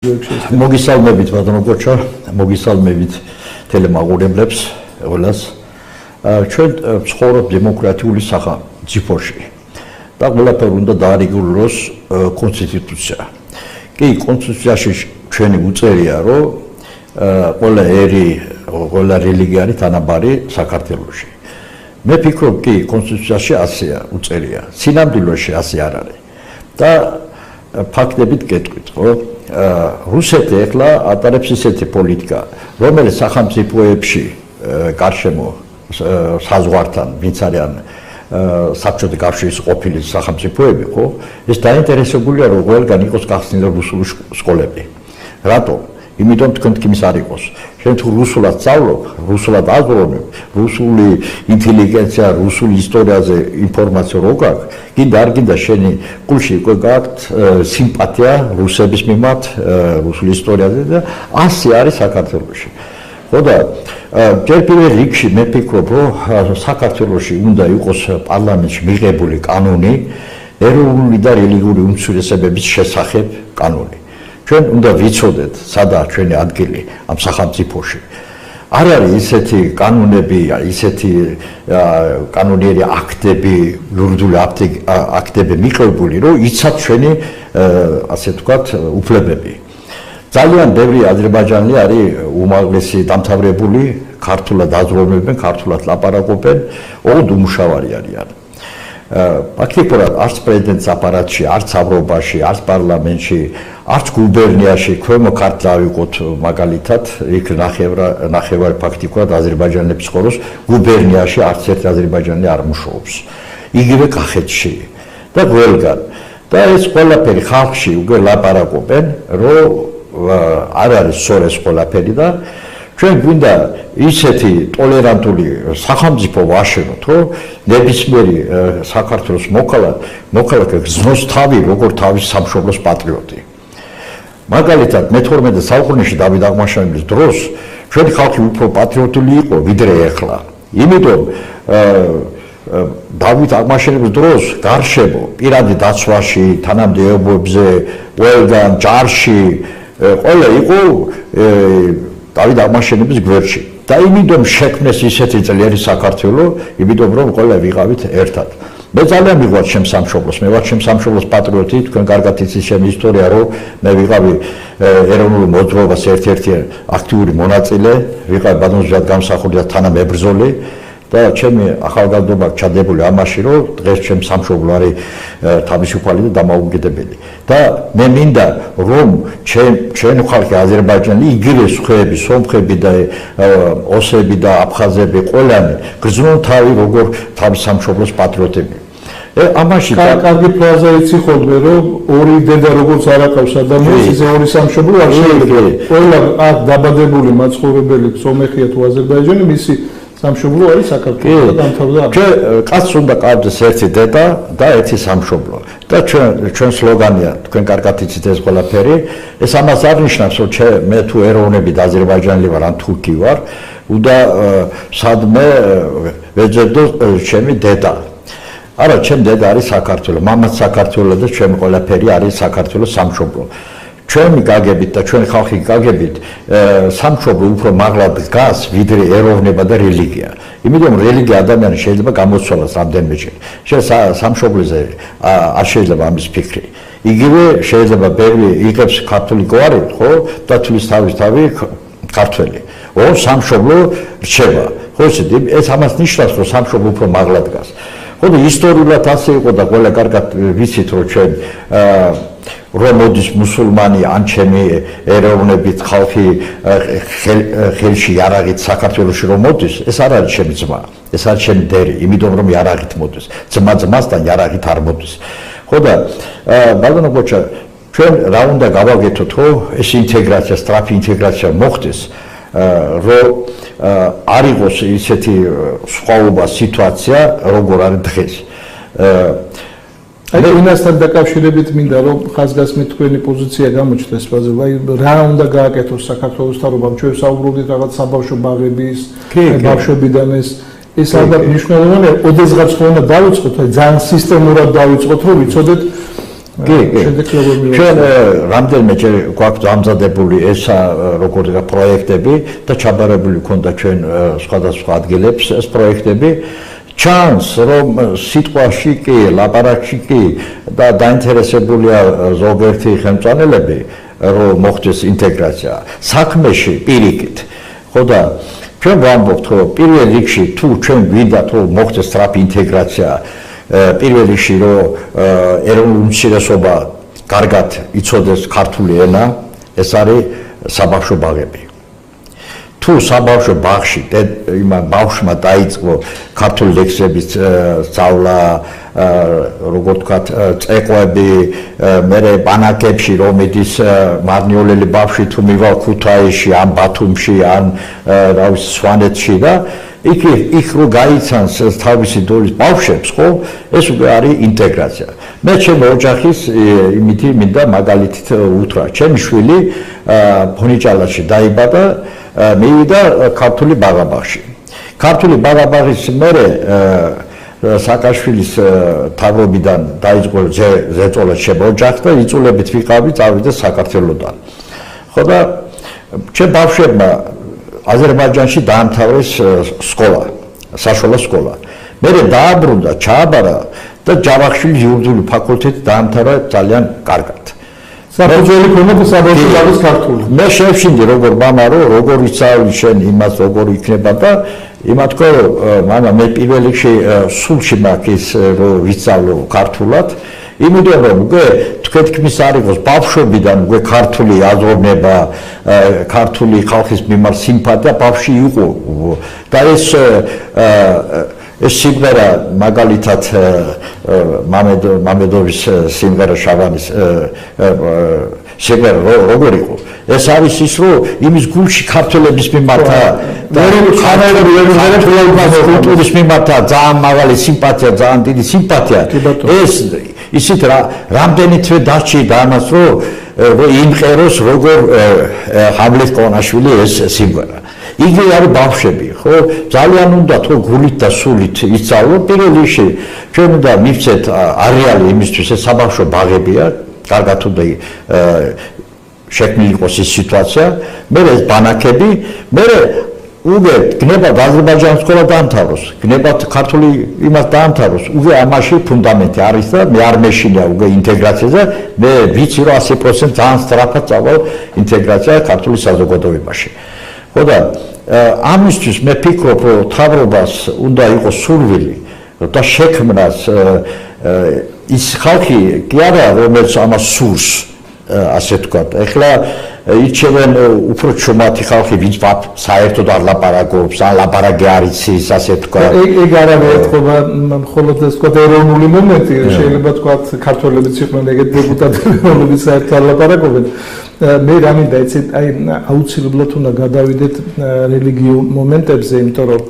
მოგისალმებით ბატონო გოჩა, მოგისალმებით ტელემაგურებლებს ყველას. ჩვენ ვცხოვრობ დემოკრატიული სახელმწიფოში და ყველაფერი უნდა დაარეგულიროს კონსტიტუცია. კი, კონსტიტუციაში ჩვენი უწერია, რომ ყველა ერი, ყველა რელიგია არის თანაბარი საქართველოში. მე ვფიქრობ, კი, კონსტიტუციაში ასეა უწერია. სინამდვილეში ასე არ არის. და ფაქტებით გეტყვით, ხო? რუსეთი ახლა ატარებს ისეთი პოლიტიკა, რომელიც სახელმწიფოებში გარშემო საზღვართან, ვინც არიან საბჭოთა კავშირის ყოფილი სახელმწიფოები, ხო? ეს დაინტერესებულია, რომ ყველგან იყოს გახსნილი რუსული სკოლები. რატომ? იმიტომ თქვენ თქმის არ იყოს. შენ თუ რუსულად სწავლობ, რუსულად აზროვნებ, რუსული ინტელიგენცია, რუსული ისტორიაზე ინფორმაცია რო გაქვს, გინდა არ გინდა შენი გულში უკვე გაქვთ სიმპათია რუსების მიმართ, რუსული ისტორიაზე და ასე არის საქართველოში. ხო და ჯერ პირველ რიგში მე ვფიქრობ, რომ საქართველოში უნდა იყოს პარლამენტში მიღებული კანონი ეროვნული და რელიგიური უმცირესობების შესახებ კანონი. ჩვენ უნდა ვიცოდეთ, სადაა ჩვენი ადგილი ამ სახელმწიფოში. არ არის ისეთი კანონები, ისეთი კანონიერი აქტები, იურიდიული აქტები მიღებული, რომ იცათ ჩვენი, ასე ვთქვათ, უფლებები. ძალიან ბევრი აზერბაიჯანელი არის უმაღლესი დამთავრებული, ქართულად აზროვნებენ, ქართულად ლაპარაკობენ, ოღონდ უმუშავარი არიან. ფაქტობრივად არც პრეზიდენტის აპარატში, არც საბრობაში, არც პარლამენტში, არც გუბერნიაში ქვემო ქართლი ავიღოთ მაგალითად, იქ ნახევარი ფაქტობრივად აზერბაიჯანელების ხოროს გუბერნიაში არც ერთი აზერბაიჯანელი არ მუშაობს. იგივე კახეთში და ყველგან. და ეს ყველაფერი ხალხში უკვე ლაპარაკობენ, რომ არ არის სწორი ეს ყველაფერი და ჩვენ გვინდა ისეთი ტოლერანტული სახელმწიფო ვაშენოთ, რომ ნებისმიერი საქართველოს მოქალაქე გზნოს თავი, როგორც თავის სამშობლოს პატრიოტი. მაგალითად, მე-12 საუკუნეში დავით აღმაშენებლის დროს ჩვენი ხალხი უფრო პატრიოტული იყო, ვიდრე ახლა. იმიტომ დავით აღმაშენებლის დროს გარშემო, პირადი დაცვაში, თანამდებობებზე, ყველგან ჯარში, ყველა იყო დავით აღმაშენებლის გვერდში. და იმიტომ შექმნეს ისეთი ძლიერი საქართველო, იმიტომ რომ ყველა ვიყავით ერთად. მე ძალიან მიყვარს ჩემს სამშობლოს, მე ვარ ჩემს სამშობლოს პატრიოტი, თქვენ კარგად იცით ჩემი ისტორია, რომ მე ვიყავი ეროვნული მოძრაობის ერთ-ერთი აქტიური მონაწილე, ვიყავი ბატონზად გამსახურდილი და თანამებრძოლი და ჩემი ახალგაზრდობა ჩადებული ამაში, რომ დღეს ჩემს სამშობლო არის თავისუფალი და დამოუკიდებელი. და მე მინდა რომ ჩვენი ხალხი აზერბაიჯანი იგივე სხვები, სომხები და ოსები და აფხაზები ყველანი გრძნონ თავი როგორ თავის სამშობლოს პატრიოტები. ამაში კარგი ფრაზა იცი ხოლმე, რომ ორი დედა როგორც არ აყავს ადამიანს, ისე ორი სამშობლო არ შეიძლება. ყველა აქ დაბადებული მაცხოვრებელი სომეხია თუ აზერბაიჯანი, მისი სამშობლო არის საქართველო და დამთავრდა. კაცს უნდა ყავდეს ერთი დედა და ერთი სამშობლო. და ჩვენ სლოგანია, თქვენ კარგად იცით ეს ყველაფერი, ეს ამას არ ნიშნავს, რომ მე თუ ეროვნები და აზერბაიჯანელი ვარ, ან თურქი ვარ, უნდა სადმე ვეძებდო ჩემი დედა. არა, ჩემი დედა არის საქართველო, მამაც საქართველო და ჩემი ყველაფერი არის საქართველოს სამშობლო. ჩვენი გაგებით და ჩვენი ხალხი გაგებით სამშობლო უფრო მაღლად დგას, ვიდრე ეროვნება და რელიგია. იმიტომ რომ რელიგია ადამიანი შეიძლება გამოცვალოს რამდენიმეჯერ. სამშობლოზე არ შეიძლება ამის ფიქრი. იგივე შეიძლება ბევრი იღებს კათოლიკო არის, ხო? და თulis თავი ქართველი. სამშობლო რჩება. ხო ისეთი, ეს ამას ნიშნავს, რომ სამშობლო უფრო მაღლად დგას. ხო და ისტორიულად ასე იყო და ყველა კარგად ვიცით, რომ ჩვენ რომ მოდის მუსულმანი ან ჩემი ეროვნებით ხალხი ხელში იარაღით საქართველოში რომ მოდის, ეს არ არის ჩემი ძმა, ეს არის ჩემი დერი, იმიტომ რომ იარაღით მოდის. ძმასთან იარაღით არ მოდის. ხო და ბატონო გოჩა, ჩვენ რა უნდა გავაკეთოთ, რომ ეს ინტეგრაცია, სწრაფი ინტეგრაცია მოხდეს, რომ არ იყოს ისეთი სხვაობა სიტუაცია, როგორ არის დღეს. აი ინასთან დაკავშირებით მინდა რომ ხაზგასმით თქვენი პოზიცია გამოჩნდეს ფაზე, რა უნდა გააკეთოს საქართველოს თავრობამ, ჩვენ საუბრობდით რაღაც საბავშვო ბაღების, ბავშვებიდან ეს ალბათ მნიშვნელოვანია, ოდესღაც ხომ უნდა დავიწყოთ, აი ძალიან სისტემურად დავიწყოთ, რომ ვიცოდეთ ჩვენ რამდენიმეჯერ გვაქვს დამზადებული ესა როგორ პროექტები და ჩაბარებული ქონდა ჩვენ სხვადასხვა ადგილებს ეს პროექტები ჩანს რომ სიტყვაში კი ლაპარაკში კი და დაინტერესებულია ზოგიერთი ხელმძღვანელები რომ მოხდეს ინტეგრაცია საქმეში პირიქით ხო და ჩვენ ვამბობთ რომ პირველ რიგში თუ ჩვენ გვინდათ რომ მოხდეს სწრაფი ინტეგრაცია პირველ რიგში რომ ეროვნული უმცირესობა კარგად იცოდეს ქართული ენა ეს არის საბავშვო ბაღები თუ საბავშვო ბაღში იმან ბავშვმა დაიწყო ქართული ლექსების სწავლა როგორ ვთქვათ წეყვები მერე ბანაკებში რომ მიდის მარნიოლელი ბავშვი თუ მივა ქუთაისში ან ბათუმში ან რა ვიცი სვანეთში და იქ რო გაიცანს თავისი დოლის ბავშვებს ხო ეს უკვე არის ინტეგრაცია მე ჩემ ოჯახის იმითი მინდა მაგალითით უთხრა ჩემი შვილი ფონიჭალაში დაიბადა მივიდა ქართული ბაღაბაღში ქართული ბაღაბაღის მერე საკაშვილის თავრობიდან დაიწყო ზეწოლა შემოჯახდა და იწულებით ვიყავი წავიდა საქართველოსთან ხო და ჩემ ბავშვებმა აზერბაიჯანში დაამთავრეს სკოლა საშუალო სკოლა მერე დააბრუნდა ჩააბარა და ჯავახიშვილის იურიდიული ფაკულტეტი დაამთავრა ძალიან კარგად საფუძველი ქონდა საბავშვო ბაღის ქართული მე შევშინდი როგორ მამა რომ როგორ იცავი შენ იმას როგორ იქნება და იმათქო მამა მე პირველ რიგში სულში მაქვს რომ ვიცავლო ქართულად იმიტომ რომ უკვე თქვენ თქმის არ იყოს ბავშვობიდან უკვე ქართული აზროვნება ქართული ხალხის მიმართ სიმპათია ბავშვი იყო და ეს სიმღერა მაგალითად მამედოვის სიმღერა შავანის სიმღერა როგორ იყო ეს არის ის რომ იმის გულში ქართველების მიმართა და კულტურის მიმართა ძალიან მაღალი სიმპათია ძალიან დიდი სიმპათია ეს ისიც რამდენი თვე დაჭირდა ამას რომ იმყეროს როგორ ჰამლეტ ყონაშვილი ეს სიმღერა იგი არის ბავშვები ხო ძალიან უნდა თო გულით და სულით იცავლო პირველ რიგში ჩვენ უნდა მივცეთ არეალი იმისთვის ეს საბავშვო ბაღებია კარგად უნდა შექმნილი იყოს ეს სიტუაცია მე ეს ბანაკები მე უკვე გნებად აზერბაიჯანის სკოლა დაამთავროს გნებად ქართული იმას დაამთავროს უკვე ამაში ფუნდამენტი არის და მე არ მეშინია უკვე ინტეგრაციაზე მე ვიცი რომ 100% ძალიან სწრაფად წავალ ინტეგრაცია ქართული საზოგადოებაში ხო და ამისთვის მე ფიქრობ რომ თავრობას უნდა იყოს სურვილი და შექმნას ის ხალხი კი არა რომელიც ამას სურს ასე თქვა ახლა ირჩევენ უფრო ჩუმათი ხალხი ვინც საერთოდ არ ლაპარაკობს ან ლაპარაკი არ იცის ასე თქვა ეგ არ არის ეთქობა მხოლოდ ეს თქვა ეროვნული მომენტი შეიძლება თქვა ქართველებიც იყვნენ ეგეთ დეპუტატები რომლებიც საერთოდ არ ლაპარაკობენ მე რამინდა იცით აი აუცილებლად უნდა გადავიდეთ რელიგიურ მომენტებზე იმიტომ რომ